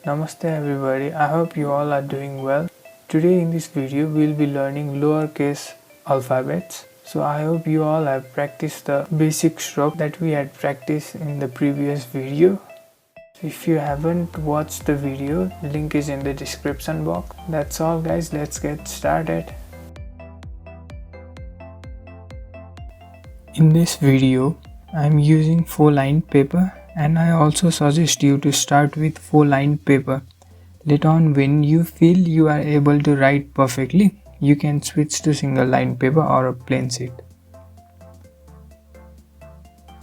Namaste everybody, I hope you all are doing well. Today in this video we'll be learning lower case alphabets. So I hope you all have practiced the basic stroke that we had practiced in the previous video. If you haven't watched the video, link is in the description box. That's all guys, let's get started. In this video, I'm using 4-line paper and I also suggest you to start with 4-line paper. Later on, when you feel you are able to write perfectly, you can switch to single line paper or a plain sheet.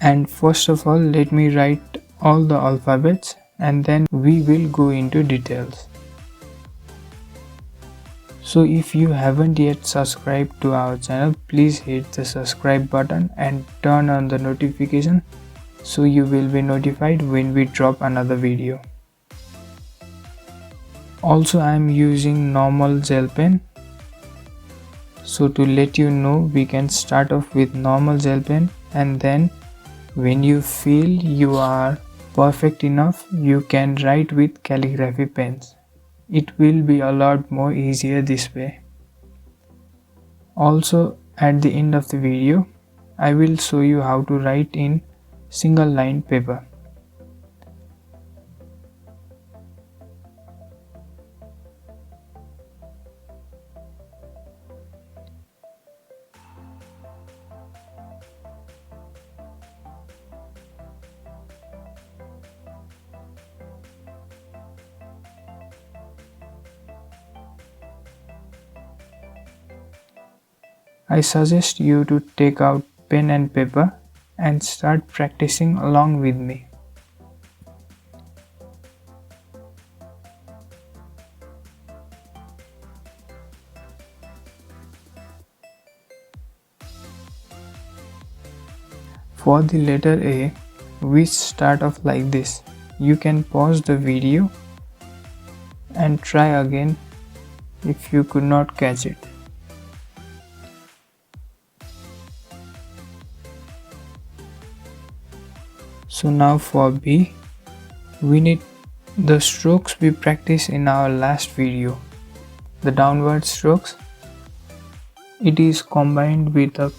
And first of all, let me write all the alphabets and then we will go into details. So if you haven't yet subscribed to our channel, please hit the subscribe button and turn on the notification so you will be notified when we drop another video. Also, I am using normal gel pen. So to let you know, we can start off with normal gel pen and then when you feel you are perfect enough, you can write with calligraphy pens. It will be a lot more easier this way. Also, at the end of the video, I will show you how to write in single line paper. I suggest you to take out pen and paper and start practicing along with me. For the letter A, we start off like this. You can pause the video and try again if you could not catch it. So now for B, we need the strokes we practiced in our last video, the downward strokes. It is combined with a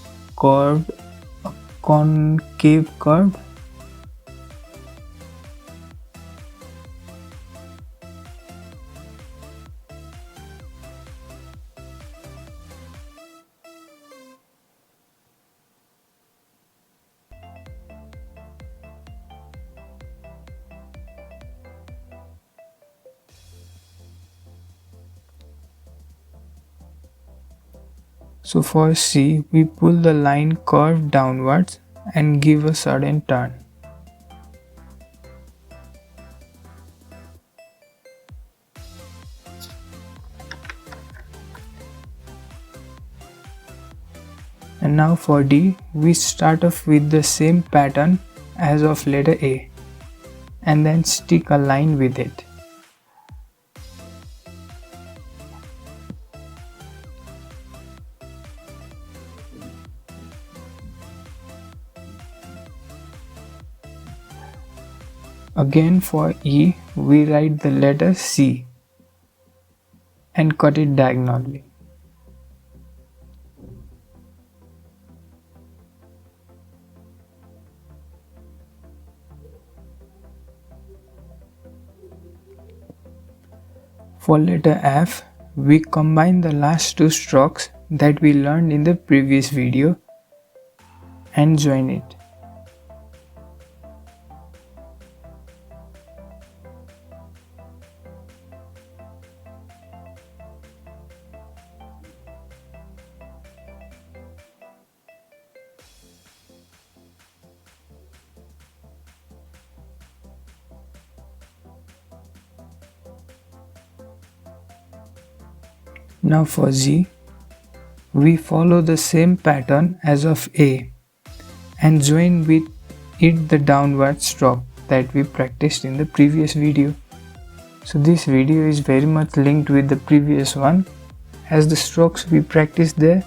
concave curve. So for C, we pull the line curve downwards and give a sudden turn. And now for D, we start off with the same pattern as of letter A and then stick a line with it. Again for E, we write the letter C and cut it diagonally. For letter F, we combine the last two strokes that we learned in the previous video and join it. Now for Z, we follow the same pattern as of A and join with it the downward stroke that we practiced in the previous video. So this video is very much linked with the previous one, as the strokes we practiced there,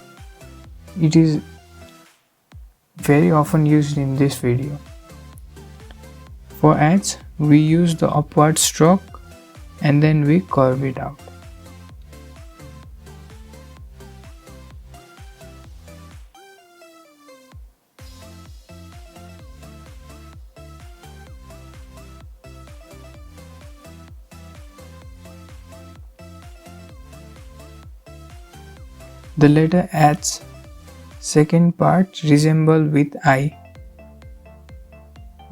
it is very often used in this video. For H, we use the upward stroke and then we curve it out. The letter H's second part resemble with I,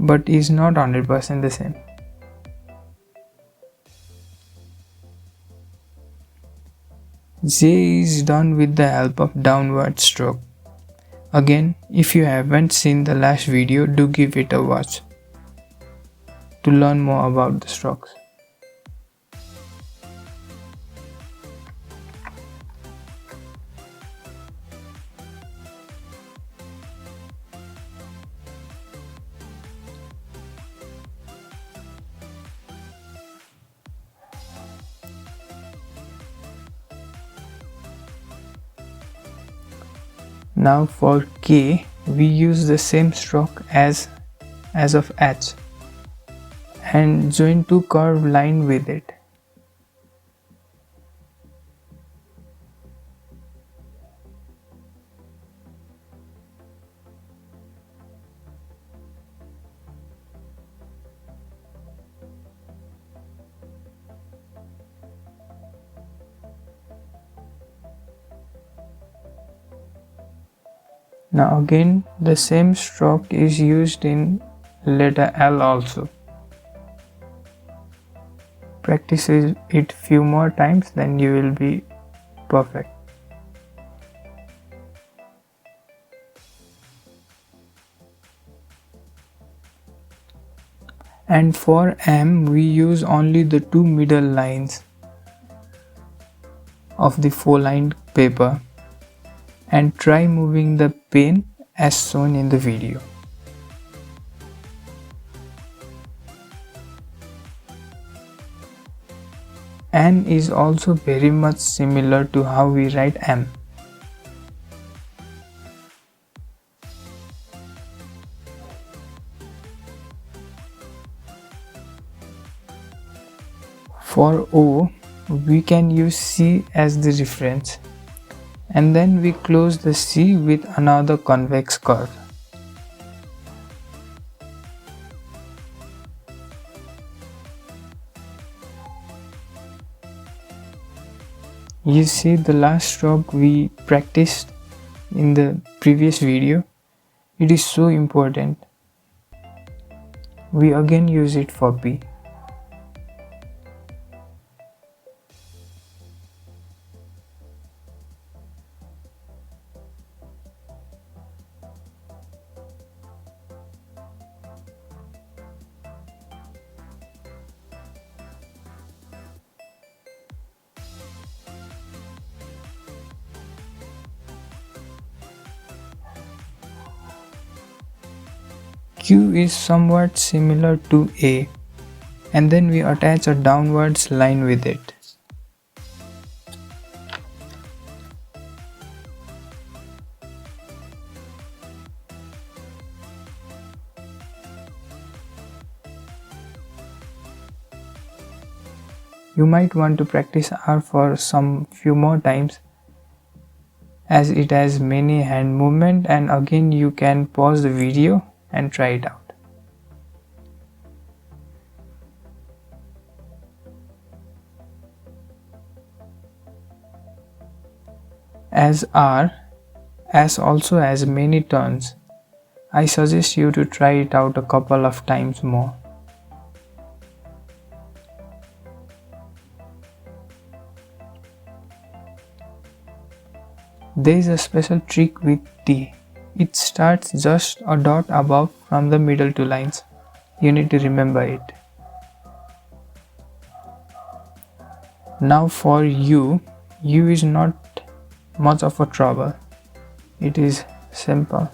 but is not 100% the same. J is done with the help of downward stroke. Again, if you haven't seen the last video, do give it a watch to learn more about the strokes. Now for K, we use the same stroke as of H and join two curved lines with it. Now again, the same stroke is used in letter L also. Practice it few more times, then you will be perfect. And for M, we use only the two middle lines of the 4-line paper and try moving the pen as shown in the video. N is also very much similar to how we write M. For O, we can use C as the reference, and then we close the C with another convex curve. You see the last stroke we practiced in the previous video. It is so important. We again use it for P. Q is somewhat similar to A, and then we attach a downwards line with it. You might want to practice R for some few more times, as it has many hand movement, and again you can pause the video and try it out. As R, S also has many turns. I suggest you to try it out a couple of times more. There is a special trick with T. It starts just a dot above from the middle two lines. You need to remember it. Now for U, U is not much of a trouble. It is simple.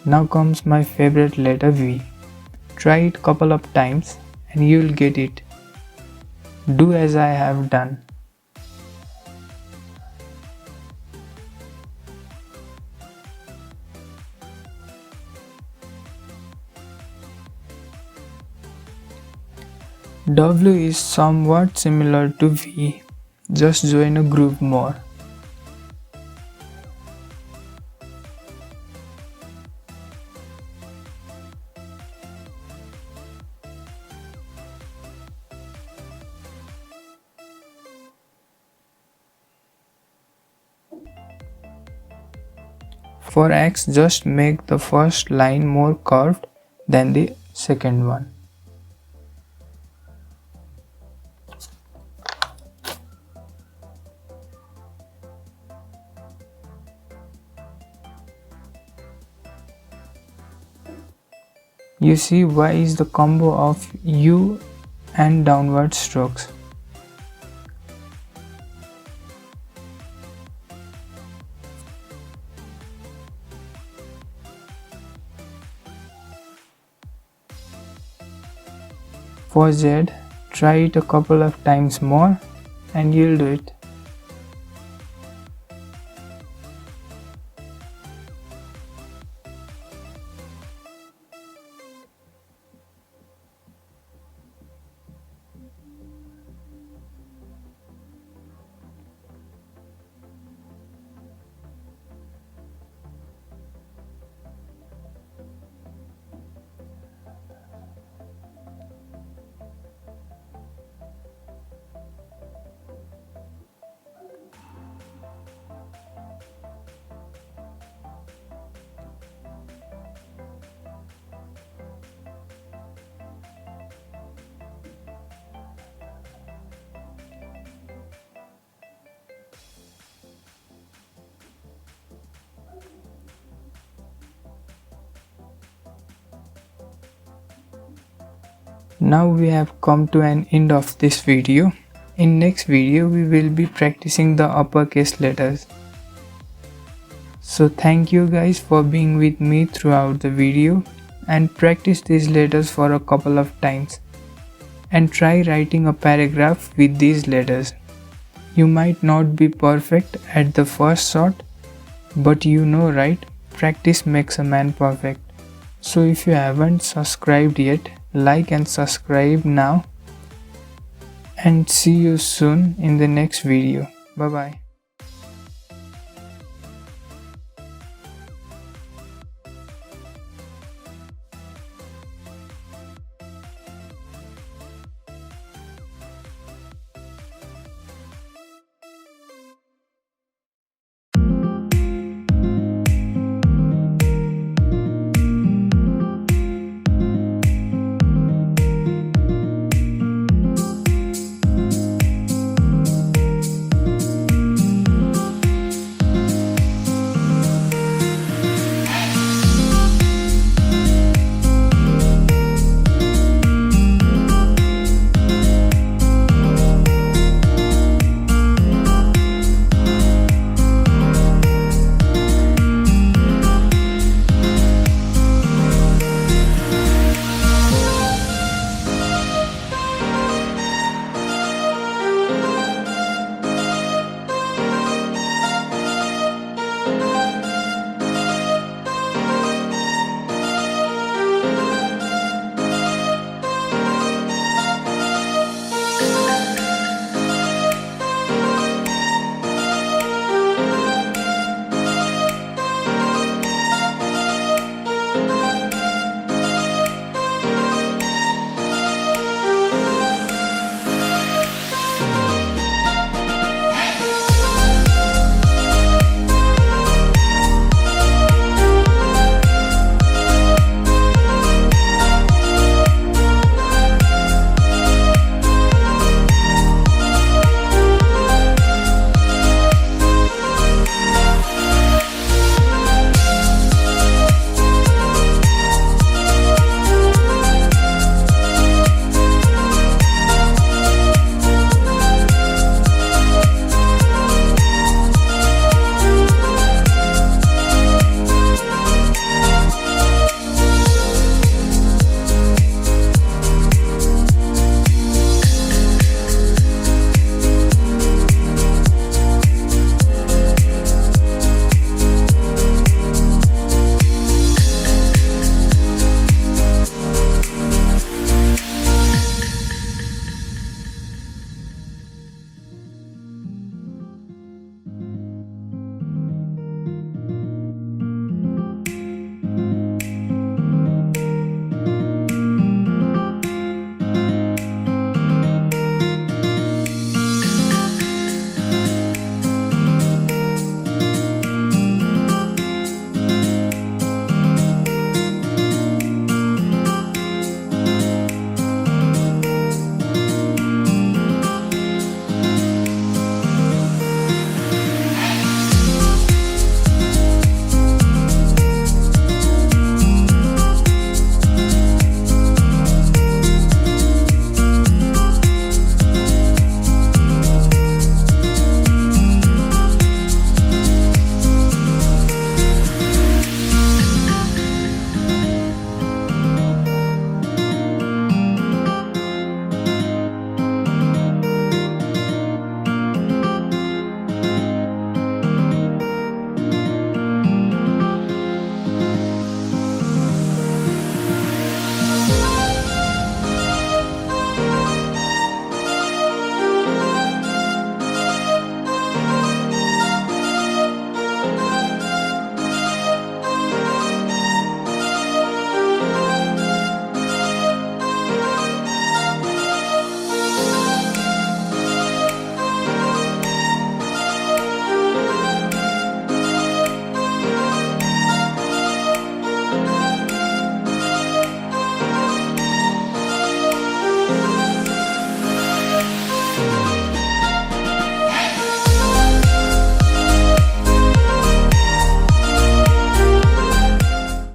Now comes my favorite letter V. Try it couple of times and you will get it. Do as I have done. W is somewhat similar to V, just join a group more. For X, just make the first line more curved than the second one. You see, Y is the combo of U and downward strokes. For Z, try it a couple of times more and you'll do it. Now we have come to an end of this video. In next video we will be practicing the uppercase letters. So thank you guys for being with me throughout the video, and practice these letters for a couple of times and try writing a paragraph with these letters. You might not be perfect at the first shot, but you know, right? Practice makes a man perfect. So if you haven't subscribed yet, like and subscribe now, and see you soon in the next video. Bye bye.